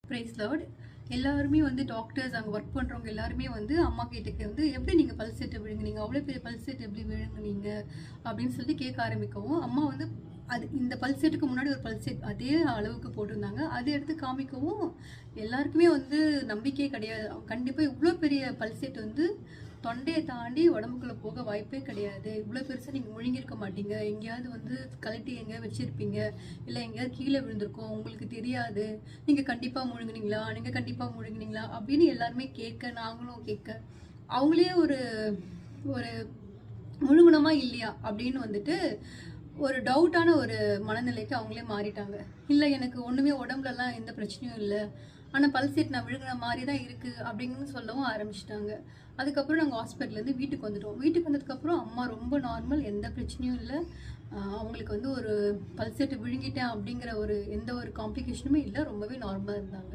Price Lord. எல்லாருமே வந்து doctors, அங்கே ஒர்க் பண்ணுறவங்க எல்லாருமே வந்து அம்மா கிட்டக்க வந்து எப்படி நீங்கள் பல்ஸ் செட்டை விழுங்குனீங்க, அவ்வளோ பெரிய பல்ஸ் செட் எப்படி விழுங்குனீங்க அப்படின்னு சொல்லிட்டு கேட்க ஆரம்பிக்கவும், அம்மா வந்து அது இந்த பல்ஸ் செட்டுக்கு முன்னாடி ஒரு பல்ஸ் செட் அதே அளவுக்கு போட்டிருந்தாங்க. அதை எடுத்து காமிக்கவும் எல்லாருக்குமே வந்து நம்பிக்கையே கிடையாது. கண்டிப்பாக இவ்வளோ பெரிய பல்ஸ் செட் வந்து தொண்டையை தாண்டி உடம்புக்குள்ளே போக வாய்ப்பே கிடையாது. இவ்வளோ பெருசாக நீங்கள் முழுங்கியிருக்க மாட்டீங்க. எங்கேயாவது வந்து கழட்டி எங்கேயாவது வச்சுருப்பீங்க, இல்லை எங்கேயாவது கீழே விழுந்திருக்கோம், உங்களுக்கு தெரியாது, நீங்கள் கண்டிப்பாக முழுங்குனீங்களா அப்படின்னு எல்லாருமே கேட்க, நாங்களும் கேட்க, அவங்களே ஒரு ஒரு முழுகுணமா இல்லையா அப்படின்னு வந்துட்டு ஒரு டவுட்டான ஒரு மனநிலைக்கு அவங்களே மாறிட்டாங்க. இல்லை, எனக்கு ஒன்றுமே உடம்புலலாம் எந்த பிரச்சனையும் இல்லை, ஆனால் பல்சேட் நான் விழுகிற மாதிரி தான் இருக்குது அப்படின்னு சொல்லவும் ஆரம்பிச்சிட்டாங்க. அதுக்கப்புறம் நாங்கள் ஹாஸ்பிட்டல்லேருந்து வீட்டுக்கு வந்துட்டோம். வீட்டுக்கு வந்ததுக்கப்புறம் அம்மா ரொம்ப நார்மல், எந்த பிரச்சனையும் இல்லை. அவங்களுக்கு வந்து ஒரு பல்சேட்டு விழுங்கிட்டேன் அப்படிங்கிற ஒரு எந்த ஒரு காம்ப்ளிகேஷனுமே இல்லை, ரொம்பவே நார்மலாக இருந்தாங்க.